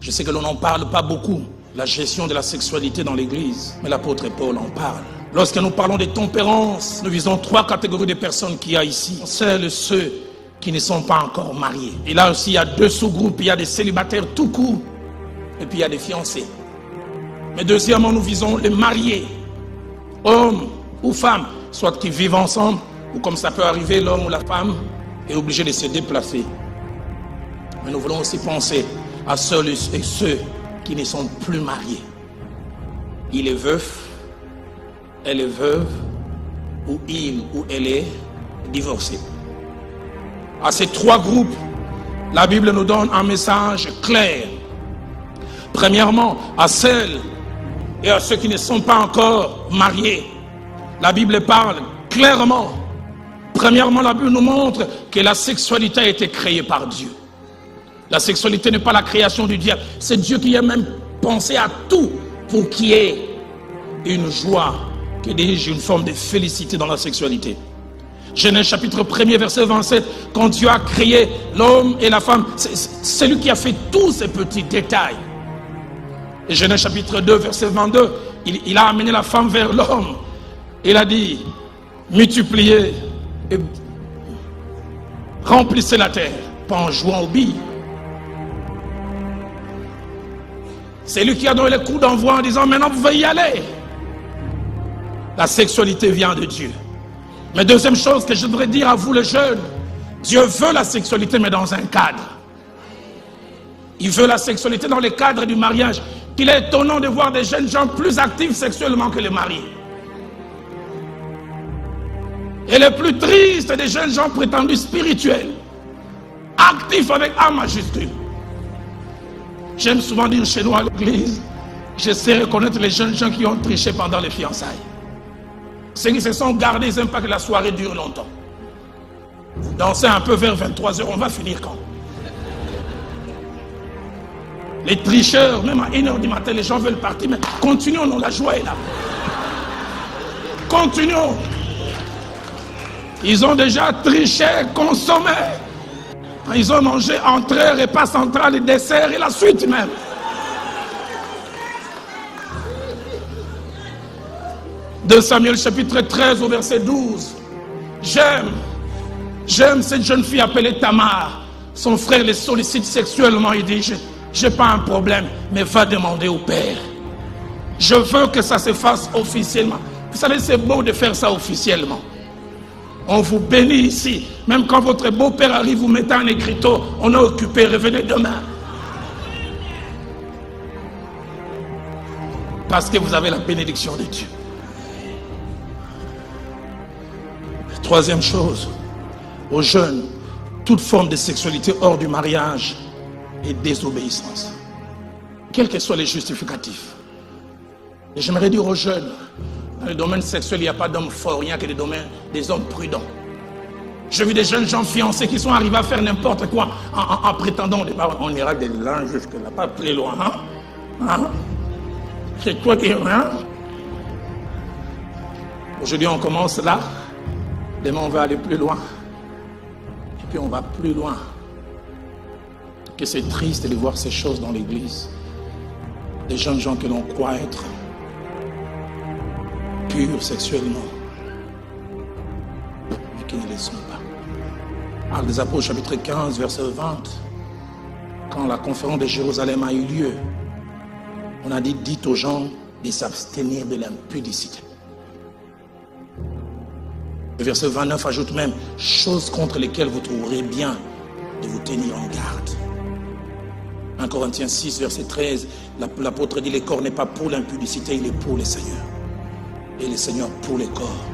Je sais que l'on n'en parle pas beaucoup, la gestion de la sexualité dans l'église, mais l'apôtre Paul en parle. Lorsque nous parlons de tempérance, nous visons 3 catégories de personnes qu'il y a ici. Celles et ceux qui ne sont pas encore mariés. Et là aussi, il y a 2 sous-groupes. Il y a des célibataires tout court, et puis il y a des fiancés. Mais deuxièmement, nous visons les mariés, hommes ou femmes, soit qui vivent ensemble, ou comme ça peut arriver, l'homme ou la femme est obligé de se déplacer. Mais nous voulons aussi penser à ceux et ceux qui ne sont plus mariés. Il est veuf, elle est veuve, ou il ou elle est divorcée. À ces 3 groupes, la Bible nous donne un message clair. Premièrement, à celles et à ceux qui ne sont pas encore mariés, la Bible parle clairement. Premièrement, la Bible nous montre que la sexualité a été créée par Dieu. La sexualité n'est pas la création du diable. C'est Dieu qui a même pensé à tout pour qu'il y ait une joie, que dis-je, une forme de félicité dans la sexualité. Genèse chapitre 1er, verset 27, quand Dieu a créé l'homme et la femme, c'est lui qui a fait tous ces petits détails. Et Genèse chapitre 2, verset 22, il a amené la femme vers l'homme. Il a dit, multipliez et remplissez la terre, pas en jouant aux billes. C'est lui qui a donné le coup d'envoi en disant, maintenant vous pouvez y aller. La sexualité vient de Dieu. Mais deuxième chose que je voudrais dire à vous les jeunes, Dieu veut la sexualité mais dans un cadre. Il veut la sexualité dans le cadre du mariage. Il est étonnant de voir des jeunes gens plus actifs sexuellement que les mariés. Et le plus triste des jeunes gens prétendus spirituels, actifs avec A majuscule. J'aime souvent dire chez nous à l'église, je sais reconnaître les jeunes gens qui ont triché pendant les fiançailles. Ceux qui se sont gardés, ils n'aiment pas que la soirée dure longtemps. Vous dansez un peu vers 23h, on va finir quand? Les tricheurs, même à 1h du matin, les gens veulent partir, mais continuons, non, la joie est là. Continuons. Ils ont déjà triché, consommé. Ils ont mangé entrée, repas central, et dessert et la suite même. De Samuel chapitre 13 au verset 12. J'aime cette jeune fille appelée Tamar. Son frère les sollicite sexuellement. Il dit, j'ai pas un problème, mais va demander au père. Je veux que ça se fasse officiellement. Vous savez, c'est beau de faire ça officiellement. On vous bénit ici. Même quand votre beau-père arrive, vous mettez un écriteau. On est occupé, revenez demain. Parce que vous avez la bénédiction de Dieu. Troisième chose, aux jeunes, toute forme de sexualité hors du mariage est désobéissance. Quels que soient les justificatifs. Et j'aimerais dire aux jeunes, dans le domaine sexuel, il n'y a pas d'hommes forts, rien que des hommes prudents. J'ai vu des jeunes gens fiancés qui sont arrivés à faire n'importe quoi en prétendant au départ, on ira de là jusque-là, pas plus loin. Hein? C'est toi qui... Hein? Aujourd'hui, on commence là. Demain, on va aller plus loin. Et puis, on va plus loin. Que c'est triste de voir ces choses dans l'église. Des jeunes gens que l'on croit être purs sexuellement, mais qui ne le sont pas. Actes des Apôtres, chapitre 15, verset 20. Quand la conférence de Jérusalem a eu lieu, on a dit, dites aux gens de s'abstenir de l'impudicité. Le verset 29 ajoute même, choses contre lesquelles vous trouverez bien de vous tenir en garde. 1 Corinthiens 6, verset 13, l'apôtre dit, le corps n'est pas pour l'impudicité, il est pour le Seigneur. Et le Seigneur pour le corps.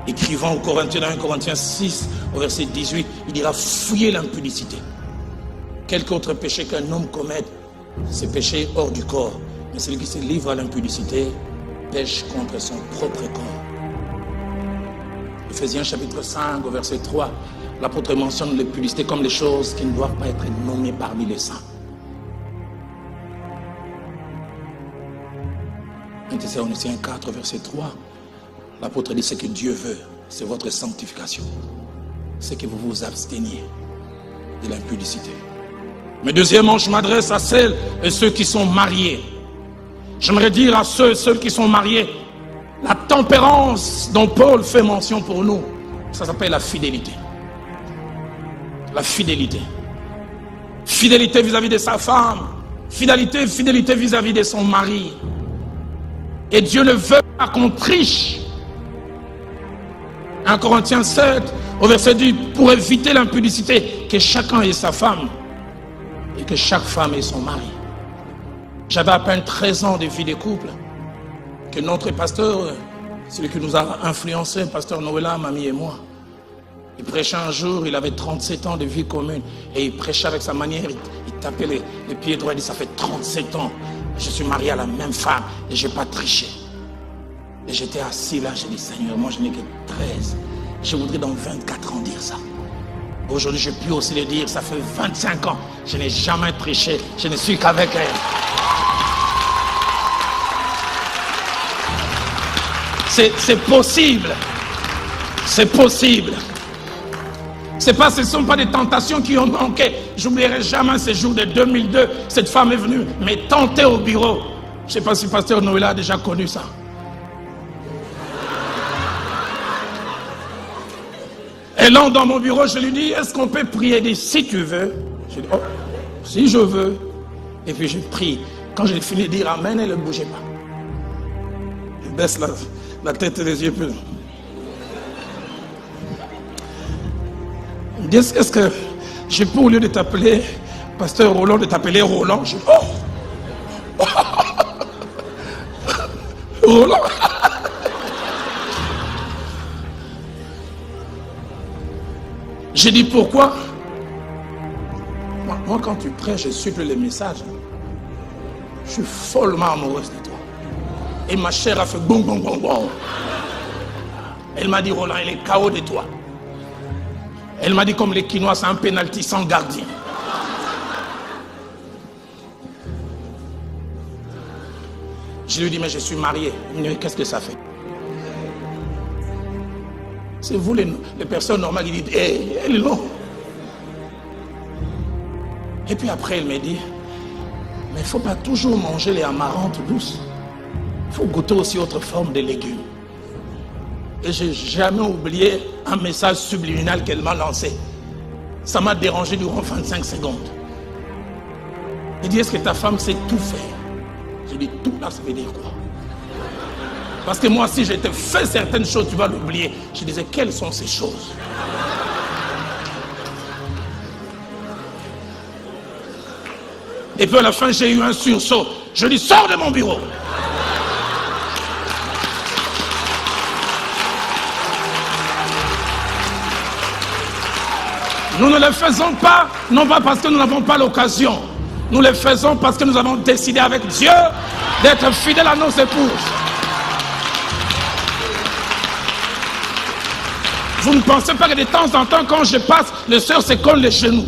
Écrivant aux Corinthiens, dans 1 Corinthiens 6, au verset 18, il dira, fuyez l'impudicité. Quelque autre péché qu'un homme commette, c'est péché hors du corps. Mais celui qui se livre à l'impudicité, pêche contre son propre corps. Ephésiens chapitre 5, au verset 3, l'apôtre mentionne l'impudicité comme les choses qui ne doivent pas être nommées parmi les saints. 1 Thessaloniciens 4, verset 3, l'apôtre dit ce que Dieu veut, c'est votre sanctification. C'est que vous vous absteniez de l'impudicité. Mais deuxièmement, je m'adresse à celles et ceux qui sont mariés. J'aimerais dire à ceux et celles qui sont mariés, la tempérance dont Paul fait mention pour nous, ça s'appelle la fidélité. La fidélité. Fidélité vis-à-vis de sa femme. Fidélité vis-à-vis de son mari. Et Dieu ne veut pas qu'on triche. 1 Corinthiens 7, au verset 10, pour éviter l'impudicité, que chacun ait sa femme et que chaque femme ait son mari. J'avais à peine 13 ans de vie de couple que notre pasteur, celui qui nous a influencé, pasteur Noëlla, mamie et moi, il prêchait un jour, il avait 37 ans de vie commune et il prêchait avec sa manière, il tapait les pieds droits, il dit ça fait 37 ans, je suis marié à la même femme et je n'ai pas triché. Et j'étais assis là, j'ai dit Seigneur, moi je n'ai que 13, je voudrais dans 24 ans dire ça. Aujourd'hui je puis aussi le dire, ça fait 25 ans, je n'ai jamais triché, je ne suis qu'avec elle. C'est possible. C'est possible. Ce ne sont pas des tentations qui ont manqué. J'oublierai jamais ce jour de 2002. Cette femme est venue me tenter au bureau. Je ne sais pas si pasteur Noëlla a déjà connu ça. Et là, dans mon bureau, je lui dis, est-ce qu'on peut prier? Elle dit, si tu veux. Je dis, oh, si je veux. Et puis je prie. Quand j'ai fini de dire amen, elle ne bougeait pas. Je baisse la tête et les yeux. Il me dit, est-ce que j'ai pas, au lieu de t'appeler pasteur Roland, de t'appeler Roland? Je dis, oh Roland. J'ai dit, pourquoi? Moi, quand tu prêches, je suis les messages. Je suis follement amoureuse de toi. Et ma chair a fait boum, boum, boum, boum. Elle m'a dit, Roland, il est KO de toi. Elle m'a dit, comme les Quinois, c'est un pénalty sans gardien. Je lui ai dit, mais je suis marié. Il me dit, qu'est-ce que ça fait? C'est vous les personnes normales qui dites, hé, elle est là. Et puis après, elle me dit, mais il ne faut pas toujours manger les amarantes douces. Il faut goûter aussi autre forme de légumes. Et je n'ai jamais oublié un message subliminal qu'elle m'a lancé. Ça m'a dérangé durant 25 secondes. Elle dit, est-ce que ta femme sait tout faire? Je dis, tout là, ça veut dire quoi? Parce que moi, si je te fais certaines choses, tu vas l'oublier. Je disais, quelles sont ces choses? Et puis à la fin, j'ai eu un sursaut. Je dis, sors de mon bureau. Nous ne le faisons pas, non pas parce que nous n'avons pas l'occasion. Nous le faisons parce que nous avons décidé avec Dieu d'être fidèles à nos épouses. Vous ne pensez pas que de temps en temps, quand je passe, les sœurs se collent les genoux.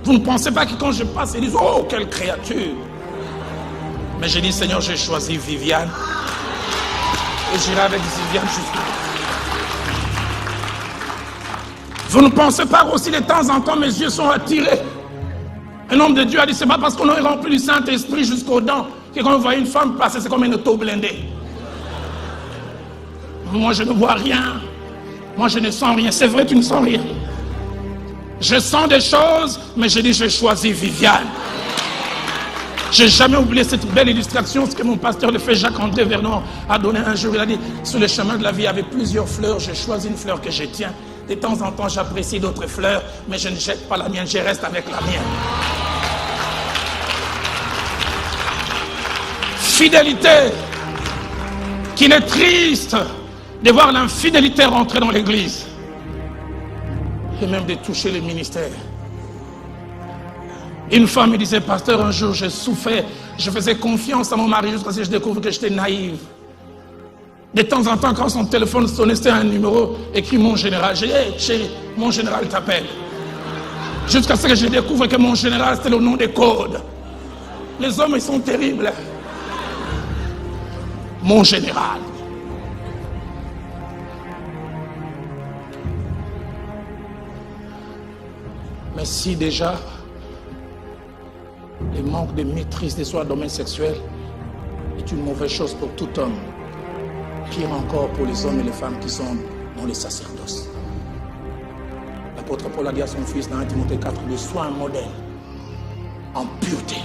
Vous ne pensez pas que quand je passe, ils disent, oh, quelle créature. Mais j'ai dit, Seigneur, j'ai choisi Viviane. Et j'irai avec Viviane jusqu'au bout. Vous ne pensez pas aussi de temps en temps, mes yeux sont attirés. Un homme de Dieu a dit, c'est pas parce qu'on est rempli du Saint-Esprit jusqu'aux dents que quand on voit une femme passer, c'est comme une auto blindée. Moi, je ne vois rien. Moi, je ne sens rien. C'est vrai, tu ne sens rien. Je sens des choses, mais je dis, j'ai choisi Viviane. Je n'ai jamais oublié cette belle illustration, ce que mon pasteur, le fait Jacques-André Vernon, a donné un jour. Il a dit, sur le chemin de la vie, il y avait plusieurs fleurs. J'ai choisi une fleur que je tiens. De temps en temps, j'apprécie d'autres fleurs, mais je ne jette pas la mienne, je reste avec la mienne. Fidélité, qu'il est triste de voir l'infidélité rentrer dans l'église. Et même de toucher le ministère. Une femme me disait, pasteur, un jour, j'ai souffert, je faisais confiance à mon mari jusqu'à ce que je découvre que j'étais naïve. De temps en temps, quand son téléphone sonnait, c'était un numéro écrit mon général. J'ai dit, hey, chérie, mon général t'appelle. Jusqu'à ce que je découvre que mon général, c'était le nom des codes. Les hommes, ils sont terribles. Mon général. Mais si déjà, Le manque de maîtrise de soi dans le domaine sexuel est une mauvaise chose pour tout homme. Pire encore pour les hommes et les femmes qui sont dans les sacerdoces. L'apôtre Paul a dit à son fils dans 1 Timothée 4, de sois un modèle en pureté.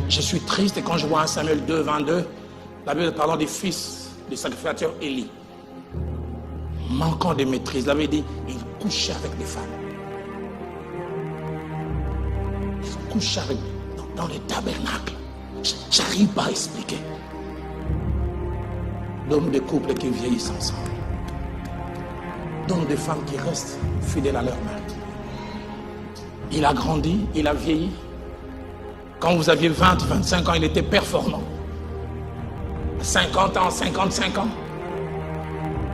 Je suis triste quand je vois 1 Samuel 2, 22, la Bible parlant des fils du sacrificateur Élie. Manquant de maîtrise, la Bible dit, il couchait avec des femmes. Il couchait avec, dans les tabernacles. J'arrive pas à expliquer. D'hommes de couples qui vieillissent ensemble. D'hommes de femmes qui restent fidèles à leur mari. Il a grandi, il a vieilli. Quand vous aviez 20, 25 ans, il était performant. 50 ans, 55 ans.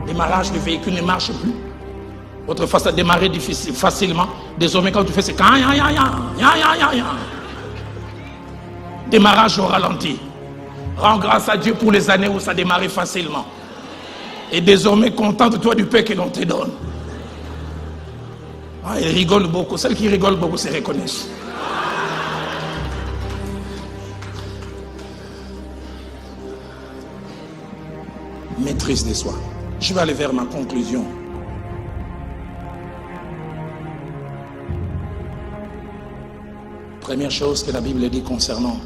Démarrage du véhicule ne marche plus. Votre face a démarré difficile, facilement. Désormais, quand tu fais, c'est quand démarrage au ralenti. Rends grâce à Dieu pour les années où ça démarrait facilement. Et désormais, contente-toi du paix que l'on te donne. Ah, il rigole beaucoup. Celles qui rigolent beaucoup se reconnaissent. Maîtrise de soi. Je vais aller vers ma conclusion. Première chose que la Bible dit concernant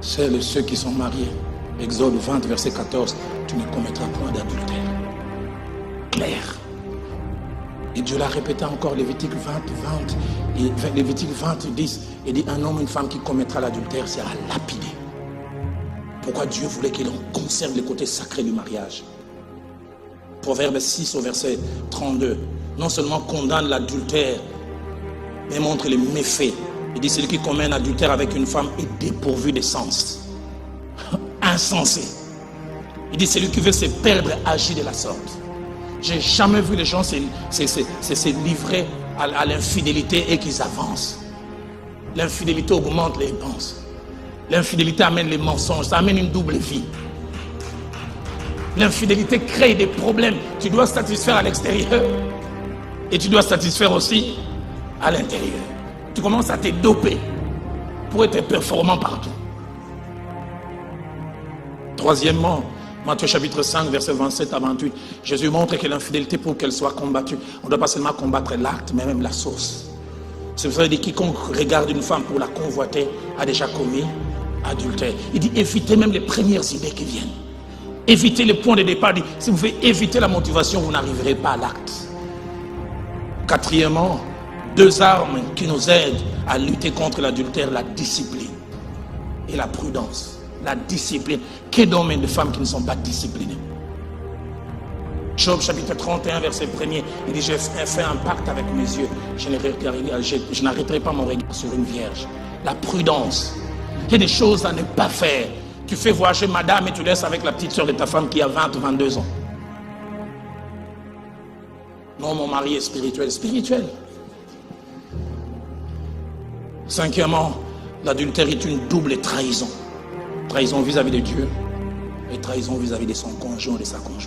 ceux qui sont mariés. Exode 20, verset 14. Tu ne commettras point d'adultère. Clair. Et Dieu l'a répété encore, Lévitique 20, et Lévitique 20, 10. Il dit, un homme, une femme qui commettra l'adultère sera lapidé. Pourquoi Dieu voulait que l'on conserve le côté sacré du mariage? Proverbe 6 au verset 32. Non seulement condamne l'adultère, mais montre les méfaits. Il dit, celui qui commet un adultère avec une femme est dépourvu de sens. Insensé. Il dit, celui qui veut se perdre agit de la sorte. J'ai jamais vu les gens se livrer à l'infidélité et qu'ils avancent. L'infidélité augmente les dépenses. L'infidélité amène les mensonges, ça amène une double vie. L'infidélité crée des problèmes. Tu dois satisfaire à l'extérieur et tu dois satisfaire aussi à l'intérieur. Tu commences à te doper pour être performant partout. Troisièmement, Matthieu chapitre 5, verset 27 à 28, Jésus montre que l'infidélité, pour qu'elle soit combattue, on ne doit pas seulement combattre l'acte, mais même la source. C'est vrai, dit quiconque regarde une femme pour la convoiter a déjà commis adultère. Il dit évitez même les premières idées qui viennent. Évitez les points de départ. Il dit, si vous pouvez éviter la motivation, vous n'arriverez pas à l'acte. Quatrièmement, deux armes qui nous aident à lutter contre l'adultère, la discipline et la prudence. La discipline. Quel d'hommes et de femmes qui ne sont pas disciplinés? Job chapitre 31 verset 1er, il dit, j'ai fait un pacte avec mes yeux, je n'arrêterai pas mon regard sur une vierge. La prudence. Il y a des choses à ne pas faire. Tu fais voyager madame et tu laisses avec la petite soeur de ta femme qui a 20 ou 22 ans. Non, mon mari est spirituel. Spirituel. Cinquièmement, l'adultère est une double trahison. Trahison vis-à-vis de Dieu et trahison vis-à-vis de son conjoint et de sa conjointe.